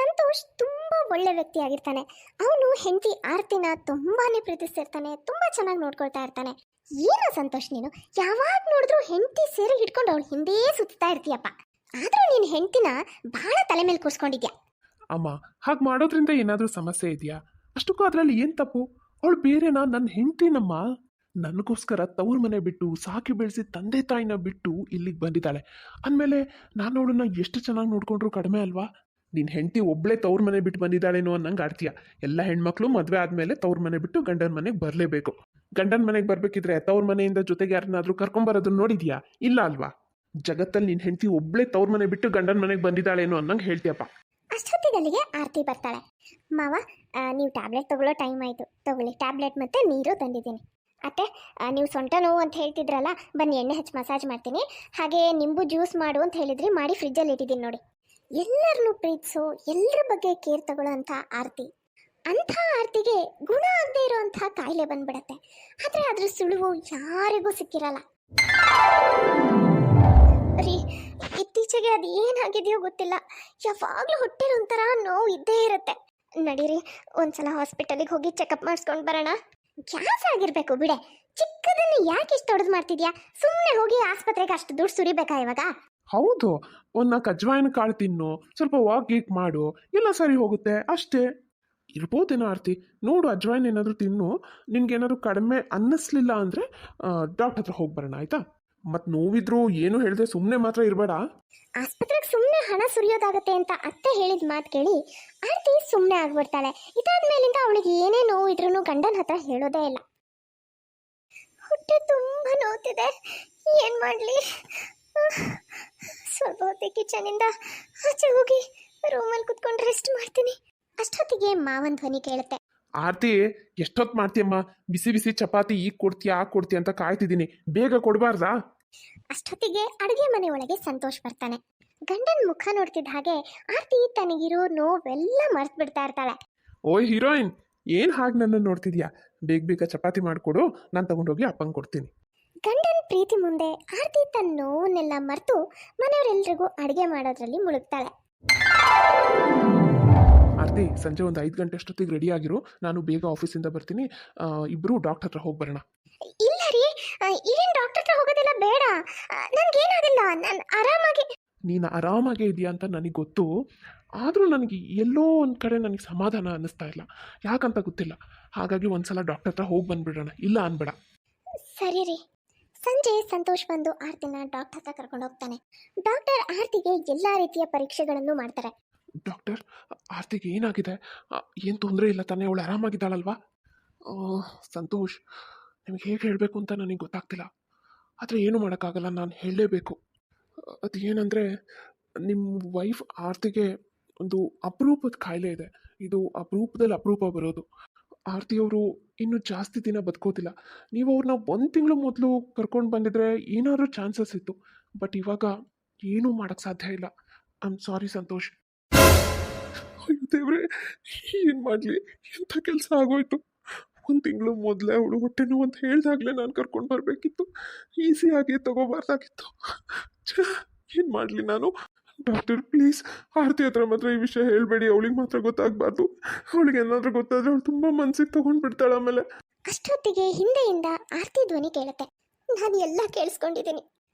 ಸಂತೋಷ್ ತುಂಬ ಒಳ್ಳೆ ವ್ಯಕ್ತಿ ಆಗಿರ್ತಾನೆ. ಅವನು ಹೆಂಡತಿ ಆರ್ತಿನ ತುಂಬಾನೇ ಪ್ರೀತಿಸ್ತಿರ್ತಾನೆ, ತುಂಬ ಚೆನ್ನಾಗಿ ನೋಡ್ಕೊಳ್ತಾ ಇರ್ತಾನೆ. ಏನೋ ಸಂತೋಷ್, ನೀನು ಯಾವಾಗ ನೋಡಿದ್ರು ಹೆಂಡತಿ ಸೇರಿ ಹಿಡ್ಕೊಂಡು ಅವಳು ಹಿಂದೆ ಸುತ್ತಾ ಇರ್ತೀಯಪ್ಪ. ಆದ್ರೂ ನೀನು ಹೆಂಡತಿನ ಬಹಳ ತಲೆ ಮೇಲೆ ಕೂರ್ಸ್ಕೊಂಡಿದ್ಯಾ. ಅಮ್ಮ, ಹಾಗೆ ಮಾಡೋದ್ರಿಂದ ಏನಾದರೂ ಸಮಸ್ಯೆ ಇದೆಯಾ? ಅಷ್ಟಕ್ಕೂ ಅದರಲ್ಲಿ ಏನು ತಪ್ಪು? ಅವಳು ಬೇರೆನಾ? ನನ್ನ ಹೆಂಡತಿನಮ್ಮ. ನನಗೋಸ್ಕರ ತವ್ರ ಮನೆ ಬಿಟ್ಟು ಸಾಕಿ ಬೆಳೆಸಿ ತಂದೆ ತಾಯಿನ ಬಿಟ್ಟು ಇಲ್ಲಿಗೆ ಬಂದಿದ್ದಾಳೆ ಅಂದಮೇಲೆ ನಾನು ಅವಳನ್ನ ಎಷ್ಟು ಚೆನ್ನಾಗಿ ನೋಡ್ಕೊಂಡ್ರು ಕಡಿಮೆ ಅಲ್ವಾ? ನಿನ್ನ ಹೆಂಡತಿ ಒಬ್ಬಳೇ ತವ್ರ ಮನೆ ಬಿಟ್ಟು ಬಂದಿದ್ದಾಳೇನೋ ಅನ್ನಂಗೆ ಆಡ್ತೀಯ. ಎಲ್ಲ ಹೆಣ್ಮಕ್ಳು ಮದುವೆ ಆದಮೇಲೆ ತವ್ರ ಮನೆ ಬಿಟ್ಟು ಗಂಡನ ಮನೆಗೆ ಬರಲೇಬೇಕು. ಗಂಡನ ಮನೆಗೆ ಬರಬೇಕಿದ್ರೆ ತವ್ರ ಮನೆಯಿಂದ ಜೊತೆಗೆ ಯಾರನ್ನಾದ್ರೂ ಕರ್ಕೊಂಬರೋದನ್ನ ನೋಡಿದ್ಯಾ? ಇಲ್ಲ ಅಲ್ವಾ? ಜಗತ್ತಲ್ಲಿ ನಿನ್ನ ಹೆಂಡತಿ ಒಬ್ಬಳೇ ತವ್ರ ಮನೆ ಬಿಟ್ಟು ಗಂಡನ ಮನೆಗೆ ಬಂದಿದ್ದಾಳೇನೋ ಅನ್ನಂಗೆ ಹೇಳ್ತೀಯಪ್ಪ. ಅಷ್ಟೊತ್ತಿಗಲ್ಲಿಗೆ ಆರ್ತಿ ಬರ್ತಾಳೆ. ಮಾವ, ನೀವು ಟ್ಯಾಬ್ಲೆಟ್ ತಗೊಳ್ಳೋ ಟೈಮ್ ಆಯಿತು, ತಗೊಳ್ಳಿ ಟ್ಯಾಬ್ಲೆಟ್ ಮತ್ತು ನೀರು ತಂದಿದ್ದೀನಿ. ಅತ್ತೆ, ನೀವು ಸೊಂಟ ನೋವು ಅಂತ ಹೇಳ್ತಿದ್ರಲ್ಲ, ಬನ್ನಿ ಎಣ್ಣೆ ಹಚ್ಚಿ ಮಸಾಜ್ ಮಾಡ್ತೀನಿ. ಹಾಗೆ ನಿಂಬು ಜ್ಯೂಸ್ ಮಾಡು ಅಂತ ಹೇಳಿದ್ರಿ, ಮಾಡಿ ಫ್ರಿಜ್ಜಲ್ಲಿ ಇಟ್ಟಿದ್ದೀನಿ ನೋಡಿ. ಎಲ್ಲರನ್ನೂ ಪ್ರೀತಿಸೋ, ಎಲ್ಲರ ಬಗ್ಗೆ ಕೇರ್ ತಗೊಳ್ಳೋ ಅಂಥ ಆರ್ತಿ. ಅಂಥ ಆರ್ತಿಗೆ ಗುಣ ಆಗದೆ ಇರೋವಂಥ ಕಾಯಿಲೆ ಬಂದ್ಬಿಡತ್ತೆ. ಆದರೆ ಅದ್ರ ಸುಳುವು ಯಾರಿಗೂ ಸಿಕ್ಕಿರಲ್ಲ ರೀ. ಇತ್ತೀಚೆಗೆ ಅದು ಏನಾಗಿದೆಯೋ ಗೊತ್ತಿಲ್ಲ, ಯಾವಾಗಲೂ ಹೊಟ್ಟೆಲಿ ಒಂಥರ ನೋವು ಇದ್ದೇ ಇರುತ್ತೆ. ನಡೀರಿ, ಒಂದ್ಸಲ ಹಾಸ್ಪಿಟಲಿಗೆ ಹೋಗಿ ಚೆಕಪ್ ಮಾಡಿಸ್ಕೊಂಡು ಬರೋಣ. ಗ್ಯಾಸ್ ಆಗಿರ್ಬೇಕು ಬಿಡೆ, ಚಿಕ್ಕದನ್ನು ಯಾಕೆ ಇಷ್ಟು ದೊಡ್ಡದು ಮಾಡ್ತಿದ್ಯಾ? ಸುಮ್ಮನೆ ಹೋಗಿ ಆಸ್ಪತ್ರೆಗೆ ಅಷ್ಟು ದುಡ್ಡು ಸುರಿಬೇಕಾ ಇವಾಗ? ಹೌದು, ಒಂದು ನಾಲ್ಕು ಅಜ್ವಾಯಿನ ಕಾಳು ತಿನ್ನು, ಸ್ವಲ್ಪ ವಾಕ್ ಗೀಕ್ ಮಾಡು, ಎಲ್ಲ ಸರಿ ಹೋಗುತ್ತೆ ಅಷ್ಟೇ. ಇರ್ಬೋದೇನೋ ಆರ್ತಿ, ನೋಡು ಅಜ್ವಾಯಿನ್ ಏನಾದರೂ ತಿನ್ನು. ನಿನ್ಗೇನಾದ್ರು ಕಡಿಮೆ ಅನ್ನಿಸ್ಲಿಲ್ಲ ಅಂದರೆ ಡಾಕ್ಟರ್ ಹತ್ರ ಹೋಗಿ ಬರೋಣ, ಆಯಿತಾ? ಮತ್ತು ನೋವಿದ್ರು ಏನು ಹೇಳಿದೆ ಸುಮ್ಮನೆ ಮಾತ್ರ ಇರಬೇಡ. ಆಸ್ಪತ್ರೆಗೆ ಸುಮ್ಮನೆ ಹಣ ಸುರಿಯೋದಾಗತ್ತೆ ಅಂತ ಅತ್ತೆ ಹೇಳಿದ ಮಾತು ಕೇಳಿ ಆರ್ತಿ ಸುಮ್ಮನೆ ಆಗ್ಬಿಡ್ತಾಳೆ. ಇದಾದ ಮೇಲಿಂದ ಅವಳಿಗೆ ಏನೇ ನೋವು ಇದ್ರೂ ಗಂಡನ ಹತ್ರ ಹೇಳೋದೇ ಇಲ್ಲ. ಹೊಟ್ಟೆ ತುಂಬ ನೋವ್ತಿದೆ, ಏನು ಮಾಡಲಿ? ಸ್ವಲ್ಪ ಹೊತ್ತಿಗೆ ಕಿಚನಿಂದ ಆಚೆ ಹೋಗಿ ರೂಮಲ್ಲಿ ಕುತ್ಕೊಂಡು ರೆಸ್ಟ್ ಮಾಡ್ತೀನಿ. ಅಷ್ಟೊತ್ತಿಗೆ ಮಾವನ ಧ್ವನಿ ಕೇಳುತ್ತೆ. ಆರ್ತಿ, ಎಷ್ಟೊತ್ತು ಮಾಡ್ತೀಯಮ್ಮ? ಬಿಸಿ ಬಿಸಿ ಚಪಾತಿ ಈಗ ಕೊಡ್ತೀಯಾ ಆಗ ಕೊಡ್ತೀಯ ಅಂತ ಕಾಯ್ತಿದ್ದೀನಿ, ಬೇಗ ಕೊಡಬಾರ್ದಾ? ಅಷ್ಟೊತ್ತಿಗೆ ಅಡುಗೆ ಮನೆ ಒಳಗೆ ಸಂತೋಷ್ ಬರ್ತಾನೆ. ಗಂಡನ ಮುಖ ನೋಡ್ತಿದ್ದ ಹಾಗೆ ಆರ್ತಿ ತನಗಿರೋ ನೋವೆಲ್ಲ ಮರ್ತು ಬಿಡ್ತಾ ಇರ್ತಾಳೆ. ಓಯ್ ಹೀರೋಯಿನ್, ಏನು ಹಾಗೆ ನನ್ನನ್ನು ನೋಡ್ತಿದ್ಯಾ? ಬೇಗ ಬೇಗ ಚಪಾತಿ ಮಾಡಿಕೊಡು, ನಾನು ತಗೊಂಡೋಗಿ ಅಪ್ಪಂಗೆ ಕೊಡ್ತೀನಿ. ಗಂಡನ ಪ್ರೀತಿ ಮುಂದೆ ಆರ್ತಿ ತನ್ನ ನೋವನ್ನೆಲ್ಲ ಮರೆತು ಮನೆಯವರೆಲ್ಲರಿಗೂ ಅಡುಗೆ ಮಾಡೋದ್ರಲ್ಲಿ ಮುಳುಗ್ತಾಳೆ. ಆರ್ತಿ, ಸಂಜೆ ಒಂದು 5 ಗಂಟೆ ಅಷ್ಟೊತ್ತಿಗೆ ರೆಡಿ ಆಗಿರು, ನಾನು ಬೇಗ ಆಫೀಸಿಂದ ಬರ್ತೀನಿ. ಇಬ್ಬರು ಡಾಕ್ಟರ್ ಹತ್ರ ಹೋಗಿ ಬರೋಣ. ಇಲ್ಲ ರೀ, ಈಗೇನು ಡಾಕ್ಟರ್ ಹತ್ರ ಹೋಗೋದಿಲ್ಲ, ಬೇಡ. ನನಗೇನಾಗಿಲ್ಲ, ನಾನು ಆರಾಮಾಗಿ. ನೀನು ಆರಾಮಾಗೇ ಇದೆಯಾ ಅಂತ ನನಗೆ ಗೊತ್ತು, ಆದರೂ ನನಗೆ ಎಲ್ಲೋ ಒಂದು ಕಡೆ ನನಗೆ ಸಮಾಧಾನ ಅನ್ನಿಸ್ತಾ ಇಲ್ಲ, ಯಾಕಂತ ಗೊತ್ತಿಲ್ಲ. ಹಾಗಾಗಿ ಒಂದ್ಸಲ ಡಾಕ್ಟರ್ ಹತ್ರ ಹೋಗಿ ಬಂದ್ಬಿಡೋಣ, ಇಲ್ಲ ಅನ್ಬೇಡ. ಸರಿ ರೀ. ಸಂಜೆ ಸಂತೋಷ್ ಬಂದು ಆರ್ತಿನ ಡಾಕ್ಟರ್ ಹತ್ರ ಕರ್ಕೊಂಡು ಹೋಗ್ತಾನೆ. ಡಾಕ್ಟರ್ ಆರ್ತಿಗೆ ಎಲ್ಲ ರೀತಿಯ ಪರೀಕ್ಷೆಗಳನ್ನು ಮಾಡ್ತಾರೆ. ಡಾಕ್ಟರ್, ಆರ್ತಿಗೆ ಏನಾಗಿದೆ? ಏನು ತೊಂದರೆ ಇಲ್ಲ ತಾನೇ? ಅವಳು ಆರಾಮಾಗಿದ್ದಾಳಲ್ವಾ? ಸಂತೋಷ್, ನಿಮಗೆ ಹೇಗೆ ಹೇಳಬೇಕು ಅಂತ ನನಗೆ ಗೊತ್ತಾಗ್ತಿಲ್ಲ, ಆದರೆ ಏನು ಮಾಡೋಕ್ಕಾಗಲ್ಲ, ನಾನು ಹೇಳಲೇಬೇಕು. ಅದು ಏನಂದರೆ, ನಿಮ್ಮ ವೈಫ್ ಆರ್ತಿಗೆ ಒಂದು ಅಪರೂಪದ ಕಾಯಿಲೆ ಇದೆ. ಇದು ಅಪರೂಪದಲ್ಲಿ ಅಪರೂಪ ಬರೋದು. ಆರ್ತಿಯವರು ಇನ್ನೂ ಜಾಸ್ತಿ ದಿನ ಬದುಕೋದಿಲ್ಲ. ನೀವು ಅವ್ರನ್ನ 1 ತಿಂಗಳು ಮೊದಲು ಕರ್ಕೊಂಡು ಬಂದಿದ್ರೆ ಏನಾದರೂ ಚಾನ್ಸಸ್ ಇತ್ತು, ಬಟ್ ಇವಾಗ ಏನೂ ಮಾಡೋಕ್ಕೆ ಸಾಧ್ಯ ಇಲ್ಲ. I am sorry Santosh. ಅಯ್ಯೋ ದೇವ್ರೆ, ಏನು ಮಾಡಲಿ? ಎಂಥ ಕೆಲಸ ಆಗೋಯ್ತು. 1 ತಿಂಗಳು ಮೊದಲೇ ಅವಳು ಹೊಟ್ಟೆ ನೋವು ಅಂತ ಹೇಳಿದಾಗಲೇ ನಾನು ಕರ್ಕೊಂಡು ಬರಬೇಕಿತ್ತು, ಈಸಿಯಾಗಿ ತಗೋಬಾರ್ದಾಗಿತ್ತು. ಏನು ಮಾಡಲಿ ನಾನು? ಡಾಕ್ಟರ್ ಪ್ಲೀಸ್, ಆರತಿ ಹತ್ರ ಮಾತ್ರ ಈ ವಿಷಯ ಹೇಳಬೇಡಿ, ಅವಳಿಗೆ ಮಾತ್ರ ಗೊತ್ತಾಗಬಾರ್ದು. ಅವಳಿಗೆ ಏನಾದರೂ ಗೊತ್ತಾದರೆ ಅವಳು ತುಂಬ ಮನಸ್ಸಿಗೆ ತೊಗೊಂಡು ಬಿಡ್ತಾಳೆ ಆಮೇಲೆ. ಅಷ್ಟೊತ್ತಿಗೆ ಹಿಂದೆಯಿಂದ ಆರ್ತಿ ಧ್ವನಿ ಕೇಳುತ್ತೆ. ನಾನು ಎಲ್ಲ ಕೇಳಿಸ್ಕೊಂಡಿದ್ದೀನಿ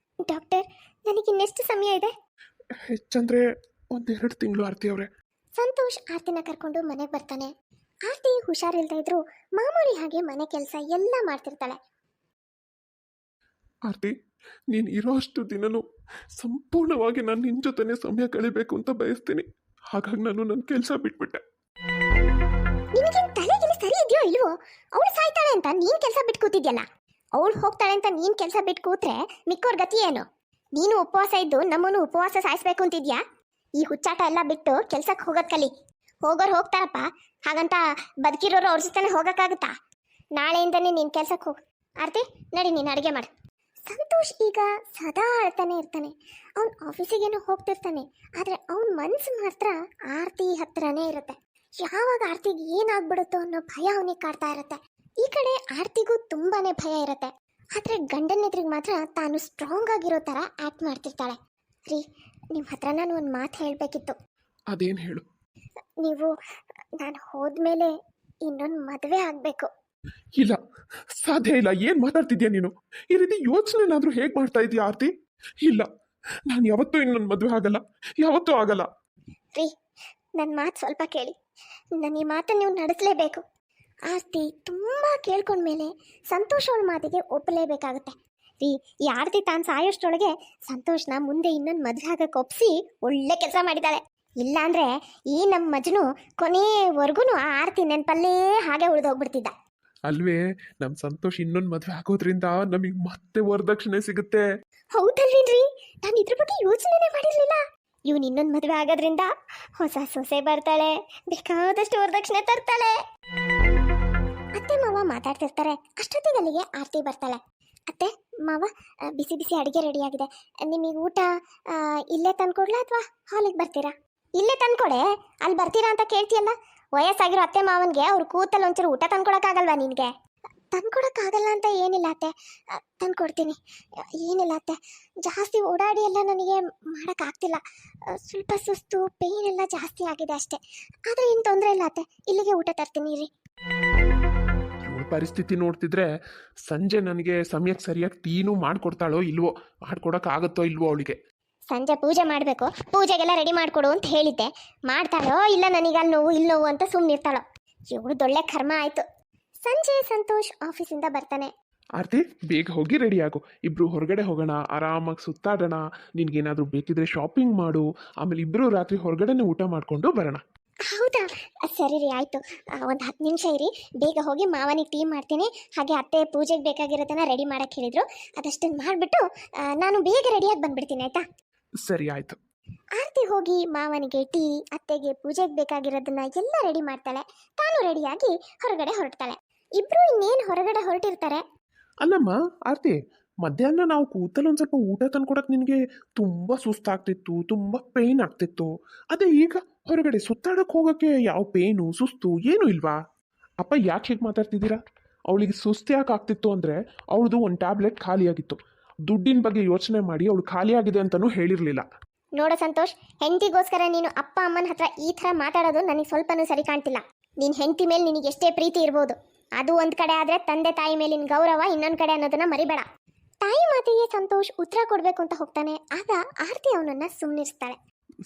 ಡಾಕ್ಟರ್, ನನಗಿನ್ನೆಷ್ಟು ಸಮಯ ಇದೆ? ಹೆಚ್ಚಂದರೆ 1-2 ತಿಂಗಳು ಆರ್ತಿ ಅವರೇ. ಸಂತೋಷ್ ಆರ್ತಿನ ಕರ್ಕೊಂಡು ಮನೆಗೆ ಬರ್ತಾನೆ. ಆರ್ತಿ ಹುಷಾರಿಲ್ದೇ ಇದ್ರು ಮಾಮೂಲಿ ಹಾಗೆ ಮನೆ ಕೆಲಸ ಎಲ್ಲ ಮಾಡ್ತಿರ್ತಾಳೆ. ಆರ್ತಿ, ನೀನು ಇರೋ ಅಷ್ಟು ದಿನನೂ ಸಂಪೂರ್ಣವಾಗಿ ನಾನು ನಿನ್ನ ಜೊತೆನೇ ಸಮಯ ಕಳಿಬೇಕು ಅಂತ ಬಯಸ್ತೀನಿ. ಹಾಗಾಗಿ ನಾನು ನನ್ನ ಕೆಲಸ ಬಿಟ್ಬಿಟ್ಟೆ. ನಿನಗೇನು ತಲೆಗಿನ ಸರಿ ಇದೆಯೋ ಇಲ್ವೋ? ಅವಳು ಸಾಯ್ತಾಳೆ ಅಂತ ನೀನು ಕೆಲಸ ಬಿಟ್ಟು ಕೂತಿದ್ಯಲ್ಲ, ಅವಳು ಹೋಗ್ತಾಳೆ ಅಂತ ನೀನು ಕೆಲಸ ಬಿಟ್ಟು ಕೂತ್ರೆ ಮಿಕ್ಕೋರ್ ಗತಿ ಏನು? ನೀನು ಉಪವಾಸ ಇದ್ದು ನಮ್ಮನ್ನು ಉಪವಾಸ ಸಾಯಿಸ್ಬೇಕು ಅಂತಿದ್ಯಾ? ಈ ಹುಚ್ಚಾಟ ಎಲ್ಲ ಬಿಟ್ಟು ಕೆಲ್ಸಕ್ಕೆ ಹೋಗೋದ್ ಕಲಿ. ಹೋಗೋರು ಹೋಗ್ತಾರಪ್ಪ, ಹಾಗಂತ ಬದುಕಿರೋರು ಅವ್ರ ಜೊತೆನೆ ಹೋಗೋಕ್ಕಾಗುತ್ತಾ? ನಾಳೆಯಿಂದನೇ ನೀನು ಕೆಲ್ಸಕ್ಕೆ ಹೋಗು. ಆರ್ತಿ, ನಡಿ, ನೀನು ಅಡುಗೆ ಮಾಡು. ಸಂತೋಷ್ ಈಗ ಸದಾ ಅಳ್ತಾನೆ ಇರ್ತಾನೆ. ಅವ್ನು ಆಫೀಸಿಗೇನೋ ಹೋಗ್ತಿರ್ತಾನೆ, ಆದರೆ ಅವನ ಮನಸ್ಸು ಮಾತ್ರ ಆರ್ತಿ ಹತ್ರನೇ ಇರುತ್ತೆ. ಯಾವಾಗ ಆರ್ತಿಗೆ ಏನಾಗ್ಬಿಡುತ್ತೋ ಅನ್ನೋ ಭಯ ಅವನಿಗೆ ಕಾಡ್ತಾ ಇರುತ್ತೆ. ಈ ಕಡೆ ಆರ್ತಿಗೂ ತುಂಬಾನೇ ಭಯ ಇರುತ್ತೆ, ಆದರೆ ಗಂಡನ ಎದುರಿಗೆ ಮಾತ್ರ ತಾನು ಸ್ಟ್ರಾಂಗ್ ಆಗಿರೋ ಥರ ಆ್ಯಕ್ಟ್ ಮಾಡ್ತಿರ್ತಾಳೆ. ರೀ, ನಿಮ್ಮ ಹತ್ರ ನಾನು ಒಂದು ಮಾತು ಹೇಳಬೇಕಿತ್ತು. ಅದೇನು ಹೇಳು? ನೀವು ನಾನು ಹೋದ್ಮೇಲೆ ಇನ್ನೊಂದು ಮದುವೆ ಆಗಬೇಕು. ಇಲ್ಲ, ಸಾಧ್ಯ ಇಲ್ಲ. ಏನ್ ಮಾತಾಡ್ತಿದ್ಯಾ ನೀನು? ಈ ರೀತಿ ಯೋಚನೆನಾದ್ರೂ ಹೇಗ್ ಮಾಡ್ತಾ ಇದೀಯ ಆರ್ತಿ? ಇಲ್ಲ, ನಾನು ಯಾವತ್ತೂ ಇನ್ನೊಂದು ಮದುವೆ ಆಗಲ್ಲ, ಯಾವತ್ತೂ ಆಗಲ್ಲ. ರೀ, ನನ್ನ ಮಾತು ಸ್ವಲ್ಪ ಕೇಳಿ. ನನ್ನ ಈ ಮಾತನ್ನು ನೀವು ನಡೆಸಲೇಬೇಕು. ಆರ್ತಿ ತುಂಬ ಕೇಳ್ಕೊಂಡ್ಮೇಲೆ ಸಂತೋಷ್ ಅವಳ ಮಾತಿಗೆ ಒಪ್ಪಲೇಬೇಕಾಗುತ್ತೆ. ರೀ, ಈ ಆರ್ತಿ ತಾನು ಸಾಯೋಷ್ಟರೊಳಗೆ ಸಂತೋಷ್ನ ಮುಂದೆ ಇನ್ನೊಂದು ಮದುವೆ ಆಗಕ್ಕೆ ಒಪ್ಪಿಸಿ ಒಳ್ಳೆ ಕೆಲಸ ಮಾಡಿದ್ದಾಳೆ. ಇಲ್ಲಾಂದ್ರೆ ಈ ನಮ್ಮ ಮಜ್ನು ಕೊನೆವರೆಗೂ ಆ ಆರ್ತಿ ನೆನಪಲ್ಲೇ ಹಾಗೆ ಉಳಿದೋಗ್ಬಿಡ್ತಿದ್ದ. ಅಲ್ವೇ, ನಮ್ ಸಂತೋಷ್ ಇನ್ನೊಂದು ಮದುವೆ ಆಗೋದ್ರಿಂದ ನಮಗೆ ಮತ್ತೆ ವರದಕ್ಷಿಣೆ ಸಿಗುತ್ತೆ. ಹೌದಲ್ವೇನ್ರಿ, ನಾನು ಇದ್ರ ಬಗ್ಗೆ ಯೋಚನೆನೇ ಮಾಡಿರ್ಲಿಲ್ಲ. ಇವನು ಇನ್ನೊಂದು ಮದುವೆ ಆಗೋದ್ರಿಂದ ಹೊಸ ಸೊಸೆ ಬರ್ತಾಳೆ, ಬೇಕಾದಷ್ಟು ವರದಕ್ಷಿಣೆ ತರ್ತಾಳೆ. ಅತ್ತೆ ಮಾವ ಮಾತಾಡ್ತಿರ್ತಾರೆ. ಅಷ್ಟೊತ್ತಿಗೆ ಅಲ್ಲಿಗೆ ಆರ್ತಿ ಬರ್ತಾಳೆ. ಅತ್ತೆ ಮಾವ, ಬಿಸಿ ಬಿಸಿ ಅಡುಗೆ ರೆಡಿ ಆಗಿದೆ. ನಿಮಗೆ ಊಟ ಇಲ್ಲೇ ತಂದ್ಕೊಡ್ಲಾ ಅಥವಾ ಹಾಲಿಗೆ ಬರ್ತೀರಾ? ಇಲ್ಲೇ ತಂದ್ಕೊಡೆ. ಅಲ್ಲಿ ಬರ್ತೀರಾ ಅಂತ ಕೇಳ್ತೀಯಲ್ಲ. ವಯಸ್ಸಾಗಿರೋ ಅತ್ತೆ ಮಾವನ್ಗೆ ಅವ್ರು ಕೂತಲ್ಲಿ ಒಂಚೂರು ಊಟ ತಂದ್ಕೊಡಕ್ಕಾಗಲ್ವಾ ನಿನಗೆ? ತಂದ್ಕೊಡಕ್ಕಾಗಲ್ಲ ಅಂತ ಏನಿಲ್ಲ ಅತ್ತೆ, ತಂದ್ಕೊಡ್ತೀನಿ. ಏನಿಲ್ಲ ಅತ್ತೆ, ಜಾಸ್ತಿ ಓಡಾಡಿ ಎಲ್ಲ ನನಗೆ ಮಾಡೋಕ್ಕಾಗ್ತಿಲ್ಲ. ಸ್ವಲ್ಪ ಸುಸ್ತು, ಪೇಯ್ನ್ ಎಲ್ಲ ಜಾಸ್ತಿ ಆಗಿದೆ ಅಷ್ಟೇ. ಆದರೆ ಏನು ತೊಂದರೆ ಇಲ್ಲ ಅತ್ತೆ, ಇಲ್ಲಿಗೆ ಊಟ ತರ್ತೀನಿ ರೀ. ಇವಳ ಪರಿಸ್ಥಿತಿ ನೋಡ್ತಿದ್ರೆ ಸಂಜೆ ನನಗೆ ಸಮಯಕ್ಕೆ ಸರಿಯಾಗಿ ಟೀನೂ ಮಾಡ್ಕೊಡ್ತಾಳೋ ಇಲ್ವೋ, ಮಾಡ್ಕೊಡಕ್ ಆಗುತ್ತೋ ಇಲ್ವೋ ಅವಳಿಗೆ. ಸಂಜೆ ಪೂಜೆ ಮಾಡಬೇಕು, ಪೂಜೆಗೆಲ್ಲ ರೆಡಿ ಮಾಡಿಕೊಡು ಅಂತ ಹೇಳಿದ್ದೆ. ಮಾಡ್ತಾಳೋ ಇಲ್ಲ ನನಗೆ ಅಲ್ಲಿ ನೋವು ಇಲ್ಲಿ ನೋವು ಅಂತ ಸುಮ್ಮನಿರ್ತಾಳೋ. ಇವಳದೊಳ್ಳೆ ಕರ್ಮ ಆಯಿತು. ಸಂಜೆ ಸಂತೋಷ್ ಆಫೀಸಿಂದ ಬರ್ತಾನೆ. ಆರ್ತಿ, ಬೇಗ ಹೋಗಿ ರೆಡಿ ಆಗು. ಇಬ್ರು ಹೊರಗಡೆ ಹೋಗೋಣ, ಆರಾಮಾಗಿ ಸುತ್ತಾಡೋಣ. ನಿನ್ಗೇನಾದ್ರೂ ಬೇಕಿದ್ರೆ ಶಾಪಿಂಗ್ ಮಾಡು. ಆಮೇಲೆ ಇಬ್ರು ರಾತ್ರಿ ಹೊರಗಡೆನೆ ಊಟ ಮಾಡ್ಕೊಂಡು ಬರೋಣ. ಹೌದಾ, ಸರಿ ರೀ, ಆಯಿತು. ಒಂದು 10 ನಿಮಿಷ ಇರಿ, ಬೇಗ ಹೋಗಿ ಮಾವನಿಗೆ ಟೀ ಮಾಡ್ತೀನಿ. ಹಾಗೆ ಅತ್ತೆ ಪೂಜೆಗೆ ಬೇಕಾಗಿರೋದನ್ನ ರೆಡಿ ಮಾಡಕ್ಕೆ ಹೇಳಿದ್ರು, ಅದಷ್ಟನ್ನು ಮಾಡಿಬಿಟ್ಟು ನಾನು ಬೇಗ ರೆಡಿಯಾಗಿ ಬಂದ್ಬಿಡ್ತೀನಿ, ಆಯಿತಾ? ಸರಿ, ಆಯ್ತು. ಆರತಿ ಹೋಗಿ ಮಾವನಿಗೆ ಟೀ, ಅತ್ತೆಗೆ ಪೂಜೆಗೆ ಬೇಕಾಗಿರೋದನ್ನ ಎಲ್ಲ ರೆಡಿ ಮಾಡ್ತಾಳೆ. ತಾನು ರೆಡಿಯಾಗಿ ಹೊರಗಡೆ ಹೊರಡ್ತಾಳೆ. ಇಬ್ರು ಇನ್ನೇನು ಹೊರಗಡೆ ಹೊರಟಿರ್ತಾರೆ. ಅಲ್ಲಮ್ಮ ಆರ್ತಿ, ಮಧ್ಯಾಹ್ನ ನಾವು ಕೂತಲ್ಲಿ ಒಂದು ಸ್ವಲ್ಪ ಊಟ ತಂದ್ಕೊಡಕ್ ನಿನಗೆ ತುಂಬಾ ಸುಸ್ತಾಗ್ತಿತ್ತು, ತುಂಬಾ ಪೇಯ್ನ್ ಆಗ್ತಿತ್ತು. ಅದೇ ಈಗ ಹೊರಗಡೆ ಸುತ್ತಾಡಕ್ ಹೋಗಕ್ಕೆ ಯಾವ ಪೇಯ್ನು ಸುಸ್ತು ಏನೂ ಇಲ್ವಾ? ಅಪ್ಪ ಯಾಕೆ ಹೇಗೆ ಮಾತಾಡ್ತಿದ್ದೀರಾ? ಅವಳಿಗೆ ಸುಸ್ತು ಯಾಕೆ ಆಗ್ತಿತ್ತು ಅಂದರೆ ಅವಳದು ಒಂದು ಟ್ಯಾಬ್ಲೆಟ್ ಖಾಲಿಯಾಗಿತ್ತು. ದುಡ್ಡಿನ ಬಗ್ಗೆ ಯೋಚನೆ ಮಾಡಿ ಅವಳು ಖಾಲಿಯಾಗಿದೆ ಅಂತಲೂ ಹೇಳಿರಲಿಲ್ಲ. ನೋಡು ಸಂತೋಷ್, ಹೆಂಡತಿಗೋಸ್ಕರ ನೀನು ಅಪ್ಪ ಅಮ್ಮನ ಹತ್ರ ಈ ಥರ ಮಾತಾಡೋದು ನನಗೆ ಸ್ವಲ್ಪನೂ ಸರಿ ಕಾಣ್ತಿಲ್ಲ. ನಿನ್ನ ಹೆಂಡತಿ ಮೇಲೆ ನಿನಗೆ ಎಷ್ಟೇ ಪ್ರೀತಿ ಇರ್ಬೋದು, ಅದು ಒಂದು ಕಡೆ ಆದರೆ ತಂದೆ ತಾಯಿ ಮೇಲಿನ ಗೌರವ ಇನ್ನೊಂದು ಕಡೆ ಅನ್ನೋದನ್ನ ಮರಿಬೇಡ. ತಾಯಿ ಮಾತಿಗೆ ಸಂತೋಷ್ ಉತ್ತರ ಕೊಡಬೇಕು ಅಂತ ಹೋಗ್ತಾನೆ. ಆಗ ಆರತಿ ಅವನನ್ನ ಸುಮ್ಮನಿರ್ಸ್ತಾಳೆ.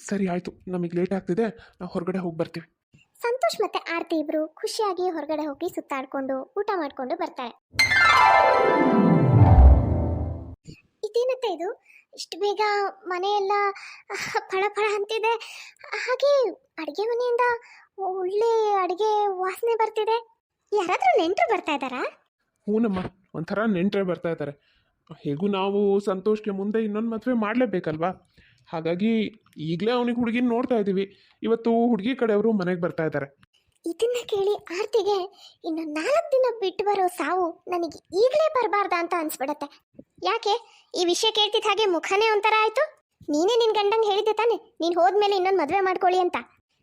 ಸರಿ ಆಯಿತು, ನಮಗೆ ಲೇಟ್ ಆಗ್ತಿದೆ, ನಾವು ಹೊರಗಡೆ ಹೋಗಿ ಬರ್ತೀವಿ. ಸಂತೋಷ್ ಮತ್ತೆ ಆರತಿ ಇಬ್ರು ಖುಷಿಯಾಗಿ ಹೊರಗಡೆ ಹೋಗಿ ಸುತ್ತಾಡ್ಕೊಂಡು ಊಟ ಮಾಡ್ಕೊಂಡು ಬರ್ತಾರೆ. ಇದೇನತ್ತೆ ಇದು, ಇಷ್ಟು ಬೇಗ ಮನೆಯೆಲ್ಲ ಫಳ ಫಳ ಅಂತಿದೆ. ಹಾಗೆ ಅಡುಗೆ ಮನೆಯಿಂದ ಒಳ್ಳೆ ಅಡುಗೆ ವಾಸನೆ ಬರ್ತಿದೆ. ಯಾರಾದ್ರೂ ನೆಂಟರು ಬರ್ತಾ ಇದ್ದಾರಾ? ಹೂನಮ್ಮ, ಒಂಥರ ನೆಂಟರೇ ಬರ್ತಾ ಇದ್ದಾರೆ. ಹೇಗೂ ನಾವು ಸಂತೋಷ್ಗೆ ಮುಂದೆ ಇನ್ನೊಂದು ಮದುವೆ ಮಾಡಲೇಬೇಕಲ್ವಾ? ಹಾಗಾಗಿ ಈಗಲೇ ಅವನಿಗೆ ಹುಡುಗಿನ ನೋಡ್ತಾ ಇದ್ದೀವಿ. ಇವತ್ತು ಹುಡುಗಿ ಕಡೆಯವರು ಮನೆಗೆ ಬರ್ತಾ ಇದ್ದಾರೆ. ಇದನ್ನ ಕೇಳಿ ಆರ್ತಿಗೆ ಇನ್ನು 4 ದಿನ ಬಿಟ್ಟು ಬರೋ ಸಾವು ನನಗೆ ಈಗಲೇ ಬರಬಾರ್ದ ಅಂತ ಅನ್ಸ್ಬಿಡತ್ತೆ. ಯಾಕೆ ಈ ವಿಷಯ ಕೇಳ್ತಿದ್ದ ಹಾಗೆ ಮುಖನೇ ಒಂಥರ ಆಯ್ತು? ನೀನೇ ನಿನ್ ಗಂಡಂಗೆ ಹೇಳಿದ್ದೆ ತಾನೆ ನೀನು ಹೋದ್ಮೇಲೆ ಇನ್ನೊಂದು ಮದುವೆ ಮಾಡ್ಕೊಳ್ಳಿ ಅಂತ.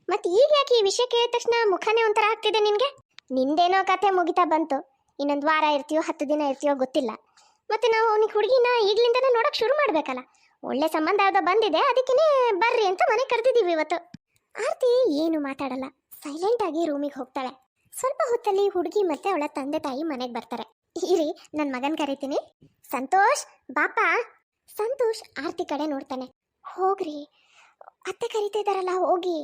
ಮತ್ತೆ ಈಗ ಯಾಕೆ ಈ ವಿಷಯ ಕೇಳಿದ ತಕ್ಷಣ ಮುಖನೇ ಒಂಥರ ಆಗ್ತಿದೆ ನಿನಗೆ? ನಿಂದೇನೋ ಕತೆ ಮುಗಿತಾ ಬಂತು. ಇನ್ನೊಂದು ವಾರ ಇರ್ತೀಯೋ 10 ದಿನ ಇರ್ತೀಯೋ ಗೊತ್ತಿಲ್ಲ. ಮತ್ತೆ ನಾವು ಅವನಿಗೆ ಹುಡುಗಿನ ಈಗಲಿಂದನೇ ನೋಡೋಕೆ ಶುರು ಮಾಡಬೇಕಲ್ಲ. ಒಳ್ಳೆ ಸಂಬಂಧ ಯಾವುದೋ ಬಂದಿದೆ, ಅದಕ್ಕೇ ಬರ್ರಿ ಅಂತ ಮನೆ ಕರೆದಿದ್ದೀವಿ ಇವತ್ತು. ಆರ್ತಿ ಏನು ಮಾತಾಡಲ್ಲ, ಸೈಲೆಂಟ್ ಆಗಿ ರೂಮಿಗೆ ಹೋಗ್ತಾಳೆ. ಸ್ವಲ್ಪ ಹೊತ್ತಲ್ಲಿ ಹುಡುಗಿ ಮತ್ತೆ ಅವಳ ತಂದೆ ತಾಯಿ ಮನೆಗೆ ಬರ್ತಾರೆ. ಇರಿ, ನನ್ನ ಮಗನ್ ಕರಿತೀನಿ. ಸಂತೋಷ್ ಬಾಪ. ಸಂತೋಷ್ ಆರ್ತಿ ಕಡೆ ನೋಡ್ತಾನೆ. ಹೋಗ್ರಿ, ಅತ್ತೆ ಕರಿತಿದಾರಲ್ಲ, ಹೋಗಿ.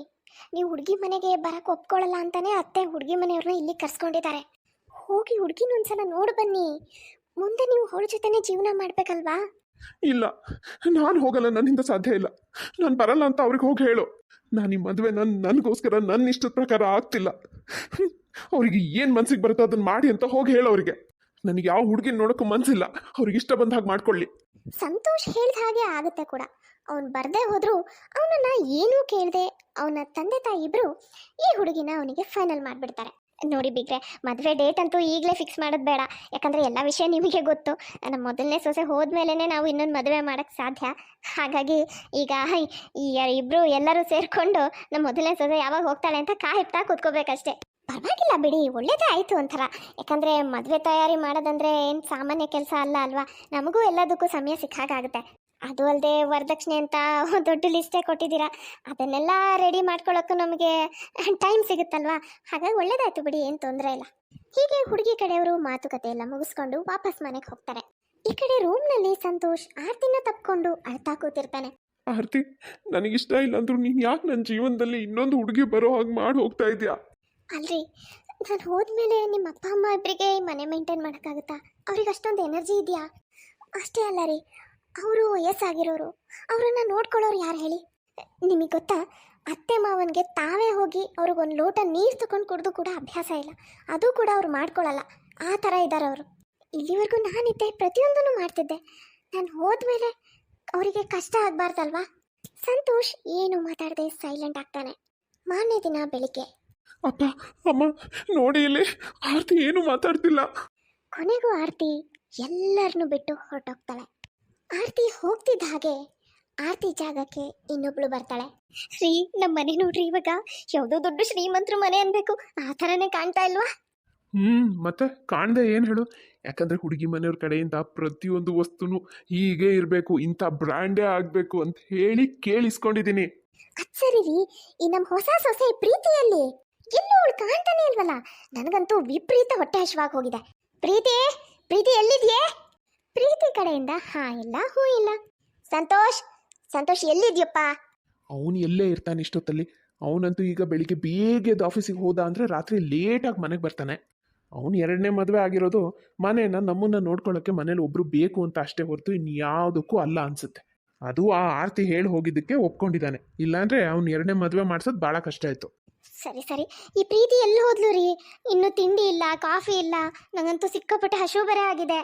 ನೀವು ಹುಡುಗಿ ಮನೆಗೆ ಬರಕ್ಕೆ ಒಪ್ಕೊಳ್ಳಲ್ಲ ಅಂತಾನೆ ಅತ್ತೆ ಹುಡುಗಿ ಮನೆಯವ್ರನ್ನ ಇಲ್ಲಿ ಕರ್ಸ್ಕೊಂಡಿದ್ದಾರೆ. ಹೋಗಿ ಹುಡುಗಿನ ಒಂದ್ಸಲ ನೋಡು ಬನ್ನಿ. ಮುಂದೆ ನೀವು ಅವಳ ಜೊತೆನೇ ಜೀವನ ಮಾಡ್ಬೇಕಲ್ವಾ? ಇಲ್ಲ, ನಾನು ಹೋಗಲ್ಲ, ನನ್ನಿಂದ ಸಾಧ್ಯ ಇಲ್ಲ. ನಾನು ಬರಲ್ಲ ಅಂತ ಅವ್ರಿಗೆ ಹೋಗಿ ಹೇಳು. ನಾನು ಈ ಮದುವೆ ನನಗೋಸ್ಕರ ನನ್ನ ಇಷ್ಟದ ಪ್ರಕಾರ ಆಗ್ತಿಲ್ಲ. ಅವ್ರಿಗೆ ಏನು ಮನ್ಸಿಗೆ ಬರುತ್ತೋ ಅದನ್ನು ಮಾಡಿ ಅಂತ ಹೋಗಿ ಹೇಳು ಅವರಿಗೆ. ನನಗೆ ಯಾವ ಹುಡುಗಿನ ನೋಡೋಕ್ಕೂ ಮನಸ್ಸಿಲ್ಲ, ಅವ್ರಿಗೆ ಇಷ್ಟ ಬಂದ ಹಾಗೆ ಮಾಡ್ಕೊಳ್ಳಿ. ಸಂತೋಷ್ ಹೇಳಿದ ಹಾಗೆ ಆಗುತ್ತೆ ಕೂಡ. ಅವನು ಬರ್ದೇ ಹೋದ್ರು ಅವನನ್ನ ಏನೂ ಕೇಳದೆ ಅವನ ತಂದೆ ತಾಯಿ ಇಬ್ರು ಈ ಹುಡುಗಿನ ಅವನಿಗೆ ಫೈನಲ್ ಮಾಡಿಬಿಡ್ತಾರೆ. ನೋಡಿ ಬಿಗ್ರೆ, ಮದುವೆ ಡೇಟ್ ಅಂತೂ ಈಗಲೇ ಫಿಕ್ಸ್ ಮಾಡೋದು ಬೇಡ. ಯಾಕಂದರೆ ಎಲ್ಲ ವಿಷಯ ನಿಮಗೆ ಗೊತ್ತು. ನಮ್ಮ ಮೊದಲನೇ ಸೊಸೆ ಹೋದ್ಮೇಲೆ ನಾವು ಇನ್ನೊಂದು ಮದುವೆ ಮಾಡೋಕ್ಕೆ ಸಾಧ್ಯ. ಹಾಗಾಗಿ ಈಗ ಈ ಇಬ್ಬರು ಎಲ್ಲರೂ ಸೇರಿಕೊಂಡು ನಮ್ಮ ಮೊದಲನೇ ಸೊಸೆ ಯಾವಾಗ ಹೋಗ್ತಾಳೆ ಅಂತ ಕಾಯ್ತಾ ಕೂತ್ಕೋಬೇಕಷ್ಟೇ. ಪರವಾಗಿಲ್ಲ ಬಿಡಿ, ಒಳ್ಳೇದೇ ಆಯಿತು ಒಂಥರ. ಯಾಕಂದರೆ ಮದುವೆ ತಯಾರಿ ಮಾಡೋದಂದರೆ ಏನು ಸಾಮಾನ್ಯ ಕೆಲಸ ಅಲ್ಲ ಅಲ್ವಾ? ನಮಗೂ ಎಲ್ಲದಕ್ಕೂ ಸಮಯ ಸಿಕ್ಕಾಗುತ್ತೆ. ಅದು ಅಲ್ಲದೆ ವರದಕ್ಷಿಣೆ ಅಂತ ದೊಡ್ಡ ಲಿಸ್ಟೇ ಕೊಟ್ಟಿದ್ದೀರಾ. ಅದನ್ನೆಲ್ಲ ರೆಡಿ ಮಾಡ್ಕೊಳ್ಳೋಕ್ಕೂ ನಮಗೆ ಟೈಮ್ ಸಿಗುತ್ತಲ್ವಾ? ಹಾಗಾಗಿ ಒಳ್ಳೇದಾಯ್ತು ಬಿಡಿ, ಏನು ತೊಂದರೆ ಇಲ್ಲ. ಹೀಗೆ ಹುಡುಗಿ ಕಡೆಯವರು ಮಾತುಕತೆ ಎಲ್ಲ ಮುಗಿಸ್ಕೊಂಡು ವಾಪಸ್ ಮನೆಗೆ ಹೋಗ್ತಾರೆ. ಈ ಕಡೆ ರೂಮ್ನಲ್ಲಿ ಸಂತೋಷ್ ಆರ್ತಿನ ತಪ್ಕೊಂಡು ಅಳ್ತಾ ಕೂತಿರ್ತಾನೆ. ಆರ್ತಿ, ನನಗಿಷ್ಟ ಇಲ್ಲ ಅಂದ್ರೂ ನೀನು ಯಾಕೆ ನನ್ನ ಜೀವನದಲ್ಲಿ ಇನ್ನೊಂದು ಹುಡುಗಿ ಬರೋ ಹಾಗೆ ಮಾಡಿ ಹೋಗ್ತಾ ಇದೆಯಾ? ಅಲ್ರಿ, ನಾನು ಹೋದ್ಮೇಲೆ ನಿಮ್ಮ ಅಪ್ಪ ಅಮ್ಮ ಇಬ್ಬರಿಗೆ ಮನೆ ಮೇಂಟೈನ್ ಮಾಡೋಕ್ಕಾಗುತ್ತಾ? ಅವ್ರಿಗೆ ಅಷ್ಟೊಂದು ಎನರ್ಜಿ ಇದೆಯಾ? ಅಷ್ಟೇ ಅಲ್ಲ ರೀ, ಅವರು ವಯಸ್ಸಾಗಿರೋರು, ಅವರನ್ನು ನೋಡ್ಕೊಳ್ಳೋರು ಯಾರು ಹೇಳಿ? ನಿಮಗೆ ಗೊತ್ತಾ, ಅತ್ತೆ ಮಾವನಿಗೆ ತಾವೇ ಹೋಗಿ ಅವ್ರಿಗೊಂದು ಲೋಟ ನೀರು ತಗೊಂಡು ಕುಡಿದು ಕೂಡ ಅಭ್ಯಾಸ ಇಲ್ಲ. ಅದು ಕೂಡ ಅವ್ರು ಮಾಡ್ಕೊಳ್ಳಲ್ಲ. ಆ ಥರ ಇದ್ದಾರೆ ಅವರು. ಇಲ್ಲಿವರೆಗೂ ನಾನಿದ್ದೆ, ಪ್ರತಿಯೊಂದನ್ನು ಮಾಡ್ತಿದ್ದೆ. ನಾನು ಹೋದ್ಮೇಲೆ ಅವರಿಗೆ ಕಷ್ಟ ಆಗಬಾರ್ದಲ್ವಾ? ಸಂತೋಷ್ ಏನು ಮಾತಾಡದೆ ಸೈಲೆಂಟ್ ಆಗ್ತಾನೆ. ಮಾರನೇ ದಿನ ಬೆಳಿಗ್ಗೆ. ಅಪ್ಪ ಅಮ್ಮ ನೋಡಿ, ಇಲ್ಲಿ ಆರ್ತಿ ಏನು ಮಾತಾಡ್ತಿಲ್ಲ. ಕೊನೆಗೂ ಆರ್ತಿ ಎಲ್ಲರನ್ನೂ ಬಿಟ್ಟು ಹೊರಟೋಗ್ತಾಳೆ. ಆರ್ತಿ ಹೋಗ್ತಿದ್ದ ಹಾಗೆ ಆರ್ತಿ ಜಾಗಕ್ಕೆ ಇನ್ನೊಬ್ಳು ಬರ್ತಾಳೆ. ಶ್ರೀ, ನಮ್ಮ ಮನೆ ನೋಡ್ರಿ, ಇವಾಗ ಯಾವುದೋ ದೊಡ್ಡ ಶ್ರೀಮಂತರ ಮನೆ ಅನ್ಬೇಕು, ಆ ಥರನೇ ಕಾಣ್ತಾ ಇಲ್ವಾ? ಮತ್ತೆ ಕಾಣ್ದೆ ಏನು ಹೇಳು? ಯಾಕಂದ್ರೆ ಹುಡುಗಿ ಮನೆಯವ್ರ ಕಡೆಯಿಂದ ಪ್ರತಿಯೊಂದು ವಸ್ತುನು ಹೀಗೆ ಇರಬೇಕು, ಇಂಥ ಬ್ರ್ಯಾಂಡೇ ಆಗಬೇಕು ಅಂತ ಹೇಳಿ ಕೇಳಿಸ್ಕೊಂಡಿದ್ದೀನಿ. ಅದ್ ಸರಿ ರೀ, ಈ ನಮ್ಮ ಹೊಸ ಸೊಸೆ ಪ್ರೀತಿಯಲ್ಲಿ ಎಲ್ಲೂ ಅವಳು ಕಾಣ್ತಾನೆ ಇಲ್ವಲ್ಲ? ನನಗಂತೂ ವಿಪರೀತ ಹೊಟ್ಟೆ ಹಶ್ವಾಗಿ ಹೋಗಿದೆ. ಪ್ರೀತಿ, ಪ್ರೀತಿ ಎಲ್ಲಿದ್ಯೆ? ಪ್ರೀತಿ ಕಡೆಯಿಂದ ಹಾ ಇಲ್ಲ ಹೂ ಇಲ್ಲ. ಸಂತೋಷ್, ಸಂತೋಷ್ ಎಲ್ಲಿದ್ಯಪ್ಪ? ಅವನು ಎಲ್ಲೇ ಇರ್ತಾನೆ ಇಷ್ಟೊತ್ತಲ್ಲಿ? ಅವನಂತೂ ಈಗ ಬೆಳಿಗ್ಗೆ ಬೇಗ ಎದ್ದು ಆಫೀಸಿಗೆ ಹೋದ ಅಂದರೆ ರಾತ್ರಿ ಲೇಟಾಗಿ ಮನೆಗೆ ಬರ್ತಾನೆ. ಅವನು ಎರಡನೇ ಮದುವೆ ಆಗಿರೋದು ಮನೇನ ನಮ್ಮನ್ನು ನೋಡ್ಕೊಳ್ಳೋಕ್ಕೆ ಮನೇಲಿ ಒಬ್ಬರು ಬೇಕು ಅಂತ ಅಷ್ಟೇ ಹೊರತು ಇನ್ಯಾವುದಕ್ಕೂ ಅಲ್ಲ ಅನಿಸುತ್ತೆ. ಅದು ಆ ಆರ್ತಿ ಹೇಳಿ ಹೋಗಿದ್ದಕ್ಕೆ ಒಪ್ಕೊಂಡಿದ್ದಾನೆ, ಇಲ್ಲಾಂದರೆ ಅವ್ನು ಎರಡನೇ ಮದುವೆ ಮಾಡ್ಸೋದು ಭಾಳ ಕಷ್ಟ ಆಯಿತು. ಸರಿ ಸರಿ, ಈ ಪ್ರೀತಿ ಎಲ್ಲಿ ಹೋದ್ಲು ರೀ? ಇನ್ನೂ ತಿಂಡಿ ಇಲ್ಲ, ಕಾಫಿ ಇಲ್ಲ, ನಂಗಂತೂ ಸಿಕ್ಕಾಪಟ್ಟೆ ಹಶು ಬರೆ ಆಗಿದೆ.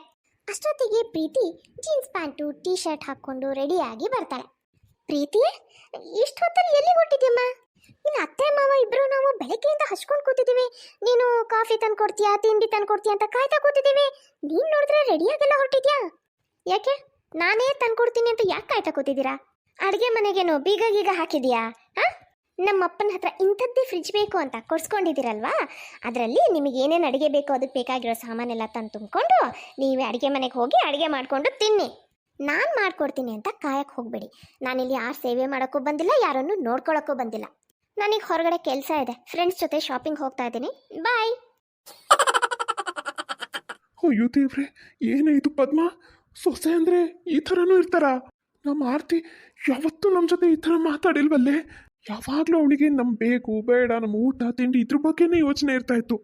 ಅಷ್ಟೊತ್ತಿಗೆ ಪ್ರೀತಿ ಜೀನ್ಸ್ ಪ್ಯಾಂಟು ಟೀ ಶರ್ಟ್ ಹಾಕ್ಕೊಂಡು ರೆಡಿಯಾಗಿ ಬರ್ತಾಳೆ. ಪ್ರೀತಿ, ಇಷ್ಟು ಹೊತ್ತಲ್ಲಿ ಎಲ್ಲಿ ಹೊಟ್ಟಿದ್ಯಮ್ಮ? ನಿನ್ನ ಅತ್ತೆ ಮಾವ ಇಬ್ರು ನಾವು ಬೆಳಗ್ಗೆಯಿಂದ ಹಚ್ಕೊಂಡು ಕೂತಿದ್ದೀವಿ. ನೀನು ಕಾಫಿ ತಂದು ಕೊಡ್ತೀಯಾ, ತಿಂಡಿ ತಂದು ಕೊಡ್ತೀಯಾ ಅಂತ ಕಾಯ್ತಾ ಕೂತಿದ್ದೀವಿ. ನೀನು ನೋಡಿದ್ರೆ ರೆಡಿಯಾಗೆಲ್ಲ ಹೊರಟಿದ್ಯಾ? ಯಾಕೆ, ನಾನೇ ತಂದು ಕೊಡ್ತೀನಿ ಅಂತ ಯಾಕೆ ಕಾಯ್ತಾ ಕೂತಿದ್ದೀರಾ? ಅಡುಗೆ ಮನೆಗೇನು ಬೀಗ ಗೀಗ ಹಾಕಿದ್ಯಾ? ಹಾಂ, ನಮ್ಮ ಅಪ್ಪನ ಹತ್ರ ಇಂಥದ್ದೇ ಫ್ರಿಜ್ ಬೇಕು ಅಂತ ಕೊಡ್ಸ್ಕೊಂಡಿದ್ದೀರಲ್ವಾ? ಅದರಲ್ಲಿ ನಿಮಗೆ ಏನೇನು ಅಡುಗೆ ಬೇಕೋ ಅದಕ್ಕೆ ಬೇಕಾಗಿರೋ ಸಾಮಾನೆಲ್ಲ ತಂದು ತುಂಬಿಕೊಂಡು ನೀವೇ ಅಡುಗೆ ಮನೆಗೆ ಹೋಗಿ ಅಡುಗೆ ಮಾಡಿಕೊಂಡು ತಿನ್ನಿ. ನಾನು ಮಾಡ್ಕೊಡ್ತೀನಿ ಅಂತ ಕಾಯಕ್ಕೆ ಹೋಗಬೇಡಿ. ನಾನಿಲ್ಲಿ ಯಾರು ಸೇವೆ ಮಾಡೋಕ್ಕೂ ಬಂದಿಲ್ಲ, ಯಾರನ್ನು ನೋಡ್ಕೊಳ್ಳೋಕ್ಕೂ ಬಂದಿಲ್ಲ. ನನಗೆ ಹೊರಗಡೆ ಕೆಲಸ ಇದೆ, ಫ್ರೆಂಡ್ಸ್ ಜೊತೆ ಶಾಪಿಂಗ್ ಹೋಗ್ತಾ ಇದ್ದೀನಿ. ಬಾಯ್. ಅಯ್ಯೋ ದೇವ್ರೆ, ಏನಾಯಿತು ಪದ್ಮ? ಸೊಸೆ ಅಂದರೆ ಈ ಥರನೂ ಇರ್ತಾರ? ನಮ್ಮ ಆರ್ತಿ ಯಾವತ್ತೂ ನಮ್ಮ ಜೊತೆ ಈ ಥರ ಮಾತಾಡಿಲ್ವಲ್ಲೇ? ಯಾವಾಗಲೂ ಅವಳಿಗೆ ನಮ್ಮ ಬೇಕು ಬೇಡ, ನಮ್ಮ ಊಟ ತಿಂಡಿ ಇದ್ರ ಬಗ್ಗೆನೇ ಯೋಚನೆ ಇರ್ತಾ ಇತ್ತು.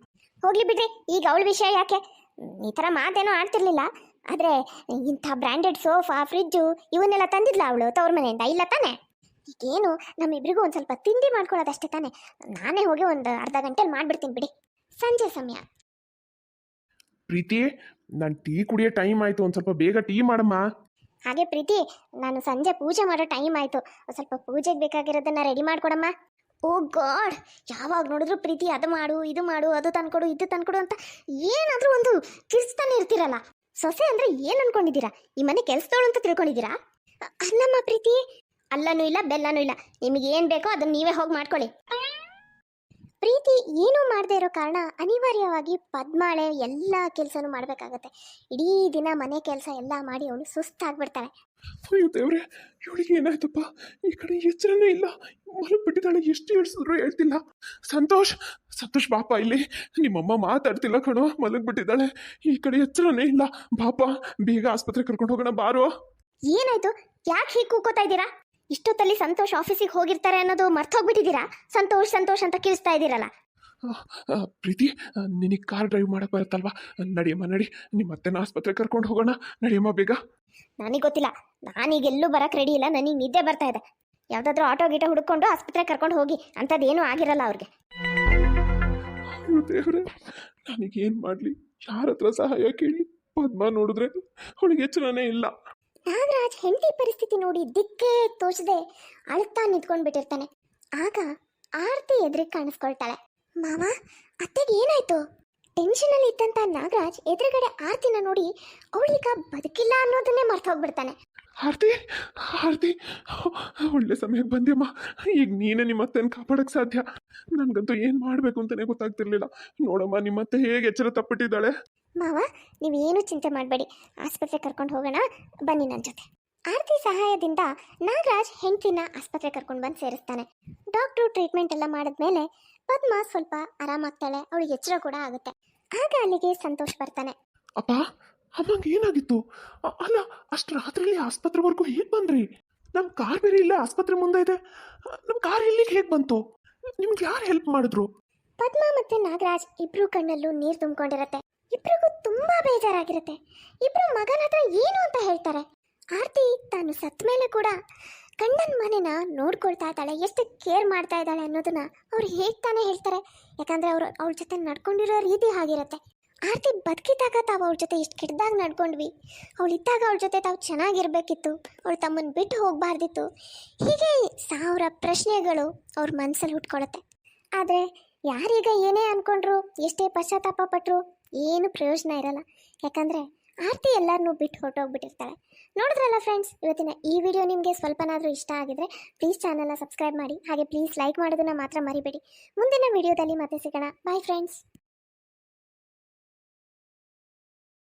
ಹೋಗ್ಲಿ ಬಿಡ್ರಿ, ಈಗ ಅವಳ ವಿಷಯ ಯಾಕೆ? ಈ ಥರ ಮಾತೇನೋ ಆಡ್ತಿರ್ಲಿಲ್ಲ. ಆದರೆ ಇಂಥ ಬ್ರ್ಯಾಂಡೆಡ್ ಸೋಫಾ, ಫ್ರಿಜ್ಜು ಇವನ್ನೆಲ್ಲ ತಂದಿದ್ಲ ಅವಳು ತವ್ರ ಮನೆಯಿಂದ, ಇಲ್ಲ ತಾನೆ? ಈಗೇನು ನಮ್ಮಿಬ್ರಿಗೂ ಒಂದು ಸ್ವಲ್ಪ ತಿಂಡಿ ಮಾಡ್ಕೊಳ್ಳೋದಷ್ಟೇ ತಾನೆ. ನಾನೇ ಹೋಗಿ ಒಂದು ಅರ್ಧ ಗಂಟೆಲಿ ಮಾಡಿಬಿಡ್ತೀನಿ ಬಿಡಿ. ಸಂಜೆ ಸಮಯ. ಪ್ರೀತಿ, ನಾನು ಟೀ ಕುಡಿಯೋ ಟೈಮ್ ಆಯಿತು, ಒಂದು ಸ್ವಲ್ಪ ಬೇಗ ಟೀ ಮಾಡಮ್ಮ. ಹಾಗೆ ಪ್ರೀತಿ, ನಾನು ಸಂಜೆ ಪೂಜೆ ಮಾಡೋ ಟೈಮ್ ಆಯಿತು, ಸ್ವಲ್ಪ ಪೂಜೆಗೆ ಬೇಕಾಗಿರೋದನ್ನ ರೆಡಿ ಮಾಡ್ಕೊಡಮ್ಮ. ಓ ಗಾಡ್, ಯಾವಾಗ ನೋಡಿದ್ರು ಪ್ರೀತಿ ಅದು ಮಾಡು ಇದು ಮಾಡು, ಅದು ತಂದ್ಕೊಡು ಇದು ತಂದ್ಕೊಡು ಅಂತ ಏನಾದರೂ ಒಂದು ಕಿರ್ಸ್ತಾನೆ ಇರ್ತೀರಲ್ಲ. ಸೊಸೆ ಅಂದರೆ ಏನು ಅನ್ಕೊಂಡಿದ್ದೀರಾ? ಈ ಮನೆ ಕೆಲಸದವಳು ಅಂತ ತಿಳ್ಕೊಂಡಿದ್ದೀರಾ? ಅಲ್ಲಮ್ಮ ಪ್ರೀತಿ, ಅಲ್ಲನೂ ಇಲ್ಲ ಬೆಲ್ಲನೂ ಇಲ್ಲ. ನಿಮಗೆ ಏನು ಬೇಕೋ ಅದನ್ನು ನೀವೇ ಹೋಗಿ ಮಾಡ್ಕೊಳ್ಳಿ. ಪ್ರೀತಿ ಏನೂ ಮಾಡದೇ ಇರೋ ಕಾರಣ ಅನಿವಾರ್ಯವಾಗಿ ಪದ್ಮಾಳೆ ಎಲ್ಲ ಕೆಲಸನೂ ಮಾಡಬೇಕಾಗತ್ತೆ. ಇಡೀ ದಿನ ಮನೆ ಕೆಲಸ ಎಲ್ಲ ಮಾಡಿ ಅವಳು ಸುಸ್ತಾಗ್ಬಿಡ್ತಾಳೆ. ಅಯ್ಯೋ ದೇವ್ರೆ, ಇವಳಿಗೆ ಏನಾಯ್ತಪ್ಪ? ಈ ಕಡೆ ಎಚ್ಚರನೇ ಇಲ್ಲ, ಮಲಗ್ಬಿಟ್ಟಿದ್ದಾಳೆ. ಎಷ್ಟು ಹೇಳ್ಸಿದ್ರು ಹೇಳ್ತಿಲ್ಲ. ಸಂತೋಷ್, ಸಂತೋಷ್ ಬಾಪ, ಇಲ್ಲಿ ನಿಮ್ಮಮ್ಮ ಮಾತಾಡ್ತಿಲ್ಲ ಕಣೋ, ಮಲಗ್ಬಿಟ್ಟಿದ್ದಾಳೆ. ಈ ಕಡೆ ಎಚ್ಚರನೇ ಇಲ್ಲ. ಬಾಪ, ಬೇಗ ಆಸ್ಪತ್ರೆ ಕರ್ಕೊಂಡು ಹೋಗೋಣ ಬಾರೋ. ಏನಾಯ್ತು? ಯಾಕೆ ಹೀಗೆ ಕೂಕೋತಾ ಇದ್ದೀರಾ? ಇಷ್ಟೊತ್ತಲ್ಲಿ ಸಂತೋಷ್ ಆಫೀಸಿಗೆ ಹೋಗಿರ್ತಾರೆ ಅನ್ನೋದು ಮರ್ತೋಗ್ಬಿಟ್ಟಿದ್ದೀರಾ? ಸಂತೋಷ್ ಸಂತೋಷ್ ಅಂತ ಕಿರಿಸ್ತಾ ಇದ್ದೀರಲ್ಲ. ಪ್ರೀತಿ, ನಿನಗೆ ಕಾರ್ ಡ್ರೈವ್ ಮಾಡಕ್ಕೆ ಬರುತ್ತಲ್ವಾ? ನಡಿಯಮ್ಮ ನಡಿ, ನಿಮ್ಮ ಅತ್ತೆನ ಆಸ್ಪತ್ರೆ ಕರ್ಕೊಂಡು ಹೋಗೋಣ. ನಡಿಯಮ್ಮ ಬೇಗ. ನನಗೆ ಗೊತ್ತಿಲ್ಲ, ನಾನೀಗೆಲ್ಲೂ ಬರೋಕ್ಕೆ ರೆಡಿ ಇಲ್ಲ. ನನಗೆ ನಿದ್ದೆ ಬರ್ತಾ ಇದೆ. ಯಾವುದಾದ್ರೂ ಆಟೋ ಗೀಟೋ ಹುಡ್ಕೊಂಡು ಆಸ್ಪತ್ರೆ ಕರ್ಕೊಂಡು ಹೋಗಿ, ಅಂಥದ್ದೇನೂ ಆಗಿರಲ್ಲ ಅವ್ರಿಗೆ. ಅಯ್ಯೋ ದೇವ್ರೆ, ನನಗೇನು ಮಾಡಲಿ? ಯಾರ ಹತ್ರ ಸಹಾಯ ಕೇಳಿ? ಪದ್ಮ ನೋಡಿದ್ರೆ ಅವಳಿಗೆ ಎಚ್ಚರನೇ ಇಲ್ಲ. ನಾಗರಾಜ್ ಹೆಂಡತಿ ಪರಿಸ್ಥಿತಿ ನೋಡಿ ದಿಕ್ಕೇ ತೋಚದೆ ಅಳ್ತಾ ನಿಂತ್ಕೊಂಡ್ಬಿಟ್ಟಿರ್ತಾನೆ. ಆಗ ಆರ್ತಿ ಎದುರಿಗೆ ಕಾಣಿಸ್ಕೊಳ್ತಾಳೆ. ಮಾವ, ಅತ್ತೆಗೆ ಏನಾಯ್ತು? ಟೆನ್ಷನಲ್ಲಿ ಇದ್ದಂಥ ನಾಗರಾಜ್ ಎದುರುಗಡೆ ಆರ್ತಿನ ನೋಡಿ ಅವಳೀಗ ಬದುಕಿಲ್ಲ ಅನ್ನೋದನ್ನೇ ಮರ್ತೋಗ್ಬಿಡ್ತಾನೆ. ಆರ್ತಿ, ಆರ್ತಿ, ಒಳ್ಳೆ ಸಮಯಕ್ಕೆ ಬಂದ್ಯಮ್ಮ. ಈಗ ನೀನೇ ನಿಮ್ಮ ಅತ್ತೆನ ಕಾಪಾಡಕ್ಕೆ ಸಾಧ್ಯ. ನನಗಂತೂ ಏನು ಮಾಡಬೇಕು ಅಂತಲೇ ಗೊತ್ತಾಗ್ತಿರ್ಲಿಲ್ಲ. ನೋಡಮ್ಮ, ನಿಮ್ಮ ಅತ್ತೆ ಹೇಗೆ ಎಚ್ಚರ ತಪ್ಪಿಟ್ಟಿದ್ದಾಳೆ. ಮಾವ, ನೀವೇನು ಚಿಂತೆ ಮಾಡಬೇಡಿ, ಆಸ್ಪತ್ರೆ ಕರ್ಕೊಂಡು ಹೋಗೋಣ ಬನ್ನಿ ನನ್ನ ಜೊತೆ. ಆರತಿ ಸಹಾಯದಿಂದ ನಾಗರಾಜ್ ಹೆಂಡತಿನ ಆಸ್ಪತ್ರೆ ಕರ್ಕೊಂಡು ಬಂದು ಸೇರಿಸ್ತಾನೆ. ಡಾಕ್ಟ್ರು ಟ್ರೀಟ್ಮೆಂಟ್ ಎಲ್ಲ ಮಾಡಿದ್ಮೇಲೆ ಪದ್ಮ ಸ್ವಲ್ಪ ಆರಾಮಾಗ್ತಾಳೆ, ಅವಳಿಗೆ ಎಚ್ಚರ ಕೂಡ ಆಗುತ್ತೆ. ಆಗ ಅಲ್ಲಿಗೆ ಸಂತೋಷ್ ಬರ್ತಾನೆ. ಅಪ್ಪ, ಅಮ್ಮಂಗೆ ಏನಾಗಿತ್ತು? ಅಲ್ಲ, ಅಷ್ಟು ರಾತ್ರಿಯಲ್ಲಿ ಆಸ್ಪತ್ರೆವರೆಗೂ ಹೇಗೆ ಬಂದ್ರಿ? ನಮ್ಮ ಕಾರ್ ಬೇರೆ ಇಲ್ಲ, ಆಸ್ಪತ್ರೆ ಮುಂದೆ ಇದೆ. ನಮ್ಮ ಕಾರ್ ಇಲ್ಲಿಗೆ ಹೇಗೆ ಬಂತು? ನಿಮ್ಗೆ ಯಾರು ಹೆಲ್ಪ್ ಮಾಡಿದ್ರು? ಪದ್ಮ ಮತ್ತೆ ನಾಗರಾಜ್ ಇಬ್ರು ಕಣ್ಣಲ್ಲೂ ನೀರು ತುಂಬಿಕೊಂಡಿರತ್ತೆ. ಇಬ್ರಿಗೂ ತುಂಬಾ ಬೇಜಾರಾಗಿರುತ್ತೆ. ಇಬ್ರು ಮಗನ ಹತ್ರ ಏನು ಅಂತ ಹೇಳ್ತಾರೆ. ಆರ್ತಿ ತಾನು ಸತ್ತ ಮೇಲೆ ಕೂಡ ಗಂಡನ ಮನೆನ ನೋಡ್ಕೊಳ್ತಾ ಇದ್ದಾಳೆ, ಎಷ್ಟು ಕೇರ್ ಮಾಡ್ತಾ ಇದ್ದಾಳೆ ಅನ್ನೋದನ್ನ ಅವ್ರು ಹೇಗೆ ತಾನೇ ಹೇಳ್ತಾರೆ. ಯಾಕಂದ್ರೆ ಅವರು ಅವಳ ಜೊತೆ ನಡ್ಕೊಂಡಿರೋ ರೀತಿ ಹಾಗಿರುತ್ತೆ. ಆರ್ತಿ ಬದುಕಿದ್ದಾಗ ತಾವು ಅವಳ ಜೊತೆ ಎಷ್ಟು ಕೆಟ್ಟದಾಗ ನಡ್ಕೊಂಡ್ವಿ, ಅವಳಿದ್ದಾಗ ಅವಳ ಜೊತೆ ತಾವು ಚೆನ್ನಾಗಿರ್ಬೇಕಿತ್ತು, ಅವಳು ತಮ್ಮನ್ನು ಬಿಟ್ಟು ಹೋಗಬಾರ್ದಿತ್ತು, ಹೀಗೆ 1000 ಪ್ರಶ್ನೆಗಳು ಅವ್ರ ಮನಸ್ಸಲ್ಲಿ ಹುಟ್ಕೊಳುತ್ತೆ. ಆದರೆ ಯಾರೀಗ ಏನೇ ಅಂದ್ಕೊಂಡ್ರು, ಎಷ್ಟೇ ಪಶ್ಚಾತ್ತಾಪ ಪಟ್ಟರು ಏನು ಪ್ರಯೋಜನ ಇರಲ್ಲ. ಯಾಕಂದರೆ ಆರ್ತಿ ಎಲ್ಲರನ್ನೂ ಬಿಟ್ಟು ಹೊರಟೋಗ್ಬಿಟ್ಟಿರ್ತಾಳೆ. ನೋಡಿದ್ರಲ್ಲ ಫ್ರೆಂಡ್ಸ್, ಇವತ್ತಿನ ಈ ವಿಡಿಯೋ ನಿಮಗೆ ಸ್ವಲ್ಪನಾದರೂ ಇಷ್ಟ ಆಗಿದ್ರೆ ಪ್ಲೀಸ್ ಚಾನಲ್ನ ಸಬ್ಸ್ಕ್ರೈಬ್ ಮಾಡಿ, ಹಾಗೆ ಪ್ಲೀಸ್ ಲೈಕ್ ಮಾಡೋದನ್ನು ಮಾತ್ರ ಮರಿಬೇಡಿ. ಮುಂದಿನ ವಿಡಿಯೋದಲ್ಲಿ ಮತ್ತೆ ಸಿಗೋಣ. Bye friends.